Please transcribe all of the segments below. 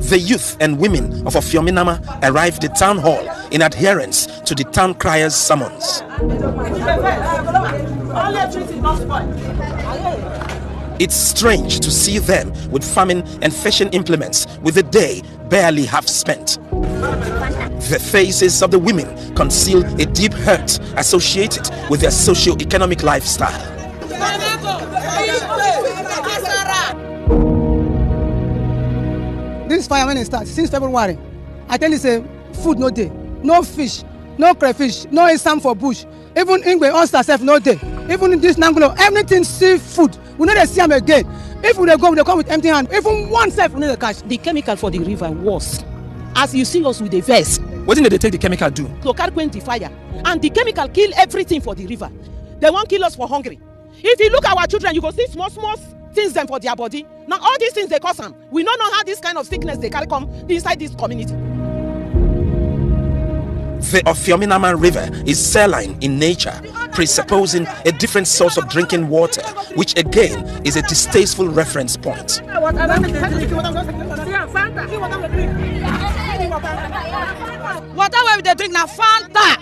The youth and women of Ofiominama arrived at town hall in adherence to the town crier's summons. It's strange to see them with farming and fishing implements with the day barely half spent. The faces of the women conceal a deep hurt associated with their socio-economic lifestyle. This fire when it starts since February, I tell you say food no day, no fish, no crayfish, no isam for bush. Even Ingwe oyster self no day. Even in this Nangulo, everything seafood. We know they see them again. If we go, they come with empty hand. Even one self, we need the cash. The chemical for the river was, as you see us with the vest. What did they take the chemical do? To carry the fire, and the chemical kill everything for the river. They won't kill us for hungry. If you look at our children, you go see small things them for their body. Now all these things they cause them. We don't know how this kind of sickness they carry come inside this community. The Ofiominama River is saline in nature, presupposing a different source of drinking water, which again is a distasteful reference point. Water where they drink now Fanta.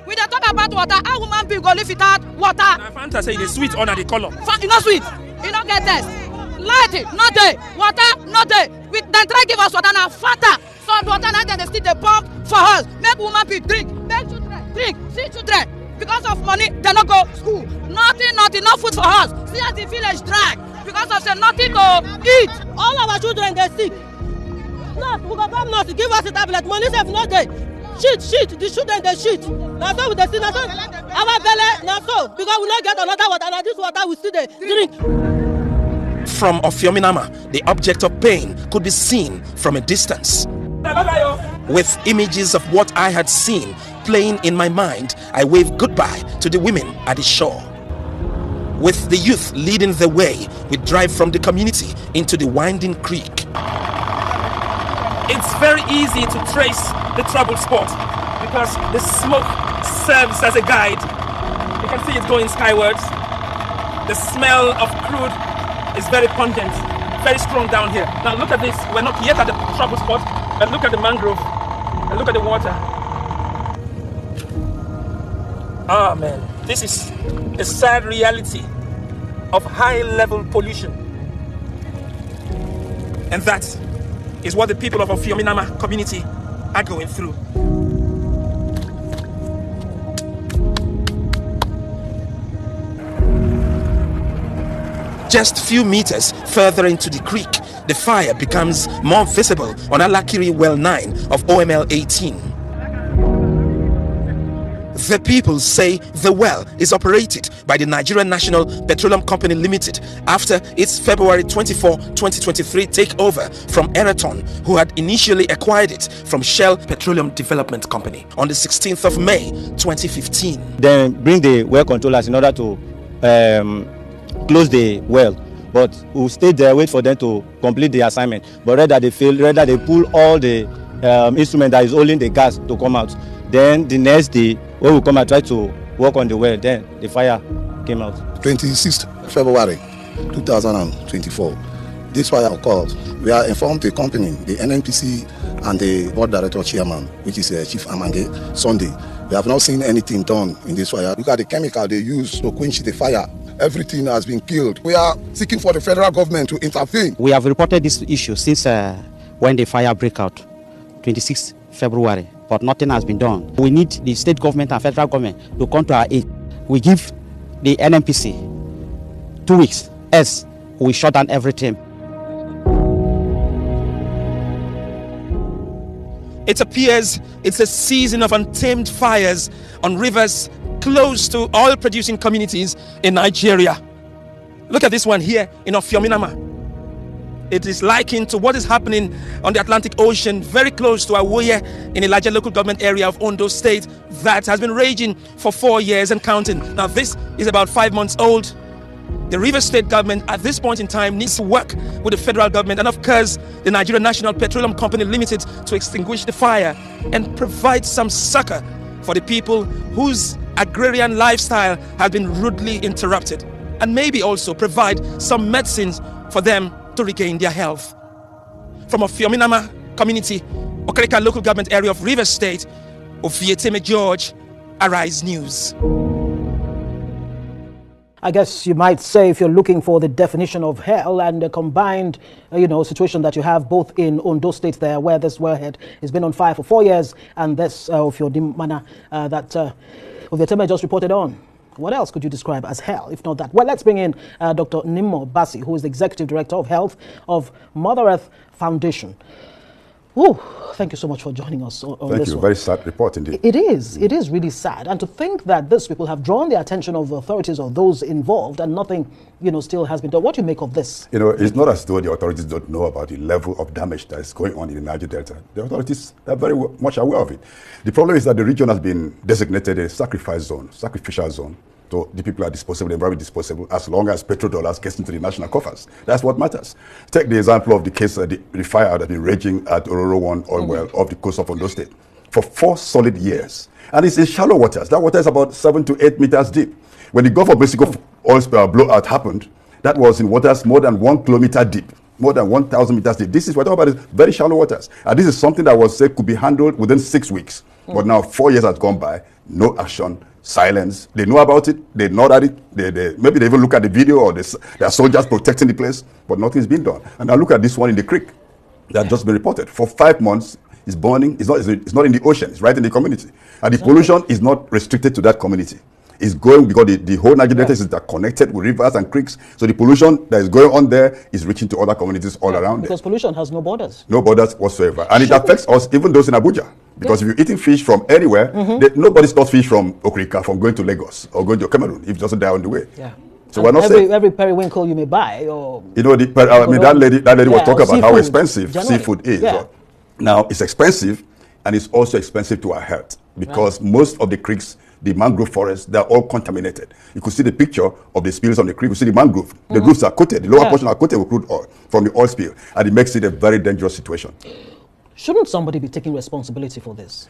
We don't talk about water. How woman people go live without water? Fanta say it's sweet under the color. It's not sweet. You don't get this. Light it, not day. Water, not day. We then try give us water now Fanta. So water now then they still the pump for us. Make woman people drink. Make children drink. See children. Because of money, they not go school. Nothing, no food for us. See as the village dry. Because of say nothing to eat. All our children they sick. No, we go come nurse, give us a tablet. Money save no day. Shit. The children they shit. Now so we dey see now so our belly now so because we not get another water. Now this water we still dey drink. From Ofiominama, the object of pain could be seen from a distance. With images of what I had seen playing in my mind, I waved goodbye to the women at the shore. With the youth leading the way, we drive from the community into the winding creek. It's very easy to trace the trouble spot because the smoke serves as a guide. You can see it going skywards. The smell of crude is very pungent, very strong down here. Now look at this. We're not yet at the trouble spot, but look at the mangrove and look at the water. Ah man, this is a sad reality of high-level pollution. And that is what the people of Ofiominama community are going through. Just few meters further into the creek, the fire becomes more visible on Alakiri Well 9 of OML 18. The people say the well is operated by the Nigerian National Petroleum Company Limited after its February 24, 2023 takeover from Eraton, who had initially acquired it from Shell Petroleum Development Company on the 16th of May 2015. Then bring the well controllers in order to close the well, but we'll stay there, wait for them to complete the assignment. But rather they fail, rather they pull all the instrument that is holding the gas to come out. Then the next day, when we come and try to work on the well, then the fire came out. 26th February 2024, this fire occurred. We are informed the company, the NNPC and the board director chairman, which is Chief Amange Sunday. We have not seen anything done in this fire. Look at the chemical they use to quench the fire. Everything has been killed. We are seeking for the federal government to intervene. We have reported this issue since when the fire broke out, 26th February, but nothing has been done. We need the state government and federal government to come to our aid. We give the NNPC 2 weeks, else we shut down everything. It appears it's a season of untamed fires on rivers close to oil-producing communities in Nigeria. Look at this one here in Ofiominama. It is likened to what is happening on the Atlantic Ocean, very close to Awoye in a larger local government area of Ondo State that has been raging for 4 years and counting. Now this is about 5 months old. The Rivers State government at this point in time needs to work with the federal government and of course the Nigerian National Petroleum Company Limited to extinguish the fire and provide some succor for the people whose agrarian lifestyle has been rudely interrupted, and maybe also provide some medicines for them to regain their health. From Ofiominama, community, Okereka local government area of Rivers State. Ofieteme George, Arise News. I guess you might say, if you're looking for the definition of hell and the combined, situation that you have both in Ondo State there, where this wellhead has been on fire for 4 years, and this of your Dimana that Ofieteme just reported on. What else could you describe as hell, if not that? Well, let's bring in Dr. Nimmo Basi, who is the Executive Director of Health of Mother Earth Foundation. Ooh, thank you so much for joining us on this one. Thank you. Very sad report indeed. It is really sad. And to think that these people have drawn the attention of the authorities or thave involved and nothing, still has been done. What do you make of this? It's not as though the authorities don't know about the level of damage that is going on in the Niger Delta. The authorities are very much aware of it. The problem is that the region has been designated a sacrificial zone. So the people are disposable, the environment disposable, as long as petrodollars gets into the national coffers. That's what matters. Take the example of the case of the fire that has been raging at Ororo 1 oil well off the coast of Ondo State for 4 solid years. And it's in shallow waters. That water is about 7 to 8 meters deep. When the Gulf of Mexico oil spill blowout happened, that was in waters more than 1 kilometer deep, more than 1,000 meters deep. We're talking about very shallow waters. And this is something that was said could be handled within 6 weeks. But now 4 years has gone by, no action. Silence. They know about it. They nod at it. Maybe they even look at the video, or there are soldiers protecting the place, but nothing's been done. And now look at this one in the creek that just been reported. For 5 months, it's burning. It's not in the ocean. It's right in the community. And the pollution is not restricted to that community. It's going because the whole Niger Delta is connected with rivers and creeks. So the pollution that is going on there is reaching to other communities all around because pollution has no borders. No borders whatsoever. And it affects us, even those in Abuja. Because if you're eating fish from anywhere, nobody stops fish from Okrika, from going to Lagos or going to Cameroon if it doesn't die on the way. Yeah. So we're not safe. Every periwinkle you may buy, or that lady was talking about how expensive generally. Seafood is. Yeah. Now it's expensive, and it's also expensive to our health because most of the creeks, the mangrove forests, they're all contaminated. You could see the picture of the spills on the creek. You see the mangrove. The roofs are coated. The lower portion are coated with crude oil from the oil spill, and it makes it a very dangerous situation. Shouldn't somebody be taking responsibility for this?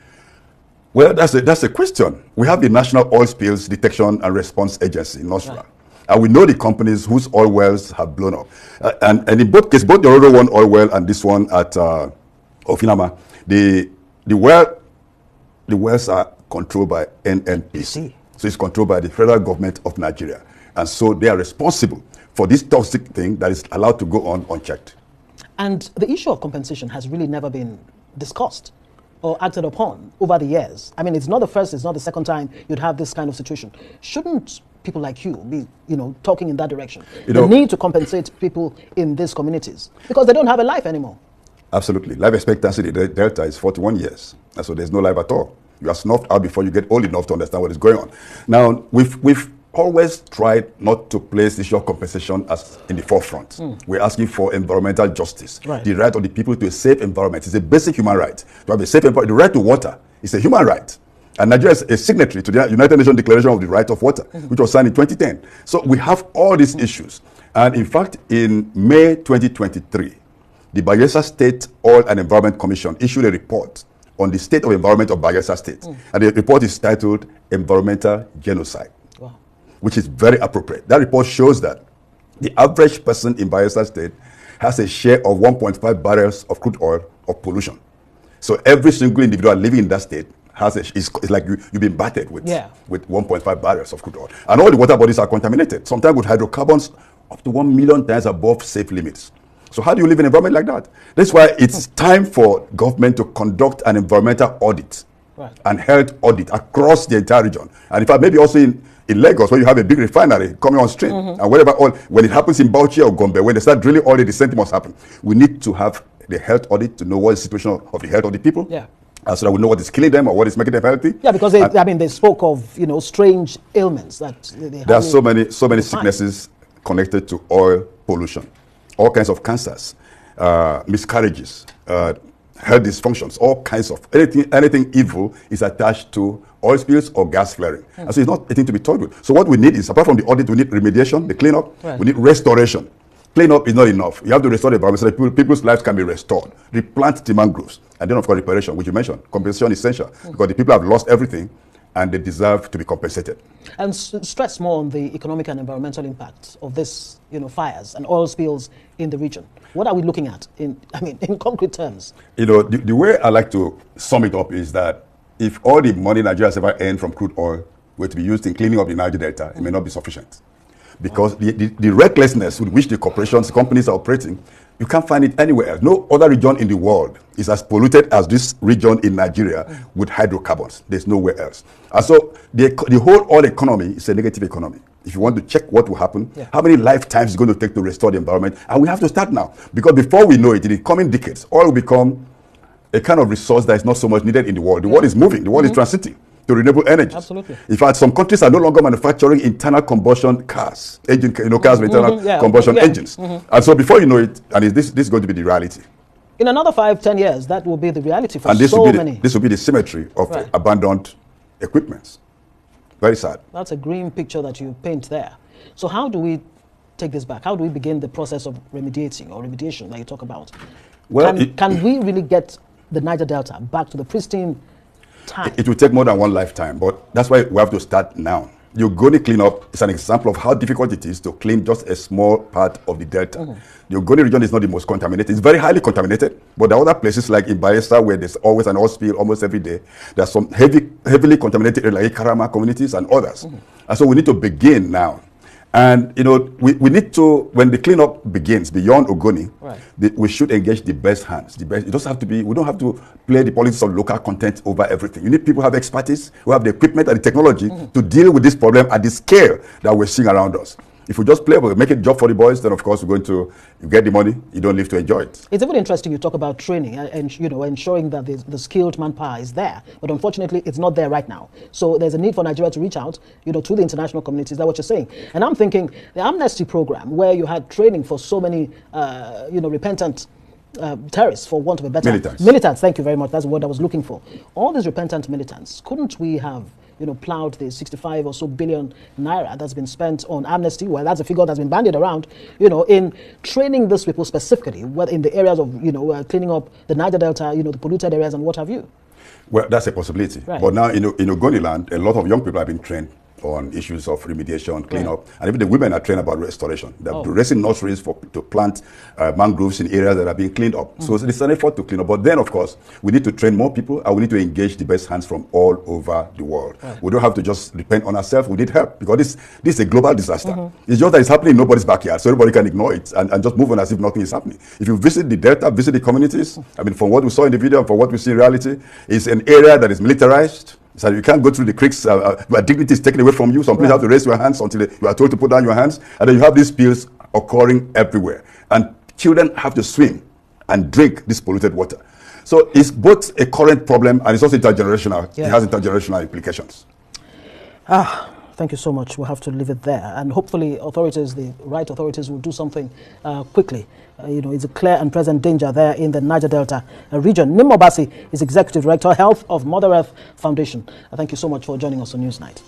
Well, that's a question. We have the National Oil Spills Detection and Response Agency, NOSRA. Right. And we know the companies whose oil wells have blown up. And in both cases, both the Ororo 1 oil well and this one at Ofinama, the wells are controlled by NNPC. So it's controlled by the federal government of Nigeria. And so they are responsible for this toxic thing that is allowed to go on unchecked. And the issue of compensation has really never been discussed or acted upon over the years. I mean, it's not the first, it's not the second time you'd have this kind of situation. Shouldn't people like you be, talking in that direction? The need to compensate people in these communities because they don't have a life anymore. Absolutely. Life expectancy in the Delta is 41 years. And so there's no life at all. You are snuffed out before you get old enough to understand what is going on. Now, we've always tried not to place the issue of compensation as in the forefront. We're asking for environmental justice. Right. The right of the people to a safe environment is a basic human right. To have a safe environment, the right to water is a human right. And Nigeria is a signatory to the United Nations Declaration of the Right of Water, which was signed in 2010. So we have all these issues. And in fact, in May 2023, the Bayelsa State Oil and Environment Commission issued a report on the state of environment of Bayelsa State. And the report is titled Environmental Genocide. Which is very appropriate. That report shows that the average person in Bayelsa State has a share of 1.5 barrels of crude oil of pollution. So every single individual living in that state it's like you've been battered with 1.5 barrels of crude oil. And all the water bodies are contaminated, sometimes with hydrocarbons up to 1 million times above safe limits. So how do you live in an environment like that? That's why it's time for government to conduct an environmental audit and health audit across the entire region. And in fact, maybe also in Lagos, where you have a big refinery coming on stream, and wherever when it happens in Bauchi or Gombe, when they start drilling oil, the same thing must happen. We need to have the health audit to know what is the situation of the health of the people. So that we know what is killing them or what is making them healthy. Yeah, because they spoke of strange ailments that there are so many sicknesses connected to oil pollution, all kinds of cancers, miscarriages, health dysfunctions, all kinds of anything evil is attached to oil spills or gas flaring. And so it's not anything to be toyed with. So what we need is, apart from the audit, we need remediation, the cleanup, we need restoration. Cleanup is not enough. You have to restore the environment so that people's lives can be restored. Replant the mangroves. And then, of course, reparation, which you mentioned. Compensation is essential because the people have lost everything and they deserve to be compensated. And stress more on the economic and environmental impacts of this, fires and oil spills in the region. What are we looking at in concrete terms? The way I like to sum it up is that if all the money Nigeria has ever earned from crude oil were to be used in cleaning up the Niger Delta, it may not be sufficient. Because the recklessness with which the corporations, companies are operating, you can't find it anywhere else. No other region in the world is as polluted as this region in Nigeria with hydrocarbons. There's nowhere else. And so the whole oil economy is a negative economy. If you want to check what will happen, how many lifetimes it's going to take to restore the environment, and we have to start now. Because before we know it, in the coming decades, oil will become a kind of resource that is not so much needed in the world. The world is moving. The world is transiting to renewable energy. Absolutely. In fact, some countries are no longer manufacturing internal combustion cars, cars with internal combustion engines. And so before you know it, and this is going to be the reality. In another 5-10 years, that will be the reality for this many. This will be the symmetry of abandoned equipments. Very sad. That's a grim picture that you paint there. So how do we take this back? How do we begin the process of remediation that you talk about? Well, can we really get the Niger Delta back to the pristine time? It will take more than one lifetime, but that's why we have to start now. The Ogoni cleanup is an example of how difficult it is to clean just a small part of the delta. The Ogoni region is not the most contaminated. It's very highly contaminated, but there are other places like in Biafra where there's always an oil spill almost every day. There are some heavily contaminated areas like Karama communities and others. And so we need to begin now. And we need to, when the cleanup begins beyond Ogoni, we should engage the best hands. It doesn't have to be. We don't have to play the politics of local content over everything. You need people who have expertise, who have the equipment and the technology to deal with this problem at the scale that we're seeing around us. If we just play, we make it a job for the boys, then of course we're going to get the money. You don't live to enjoy it. It's even interesting you talk about training and ensuring that the skilled manpower is there. But unfortunately, it's not there right now. So there's a need for Nigeria to reach out, to the international community. Is that what you're saying? And I'm thinking the amnesty program, where you had training for so many, repentant terrorists, for want of a better militants. Thank you very much. That's the word I was looking for. All these repentant militants, couldn't we have plowed the 65 or so billion naira that's been spent on amnesty? Well, that's a figure that's been bandied around, in training these people specifically, in the areas of, cleaning up the Niger Delta, the polluted areas and what have you. Well, that's a possibility. Right. But now, in Ogoni land, a lot of young people have been trained on issues of remediation, cleanup, and even the women are trained about restoration. They're raising nurseries to plant mangroves in areas that are being cleaned up. So it's an effort to clean up. But then, of course, we need to train more people, and we need to engage the best hands from all over the world. We don't have to just depend on ourselves. We need help, because this is a global disaster. It's just that it's happening in nobody's backyard, so everybody can ignore it and just move on as if nothing is happening. If you visit the Delta, visit the communities, from what we saw in the video and from what we see in reality, it's an area that is militarized. So you can't go through the creeks where dignity is taken away from you. Some people have to raise your hands until you are told to put down your hands. And then you have these spills occurring everywhere. And children have to swim and drink this polluted water. So it's both a current problem and it's also intergenerational. It has intergenerational implications. Thank you so much. We'll have to leave it there. And hopefully the right authorities will do something quickly. It's a clear and present danger there in the Niger Delta region. Nim Obasi is Executive Director, Health of Mother Earth Foundation. Thank you so much for joining us on Newsnight.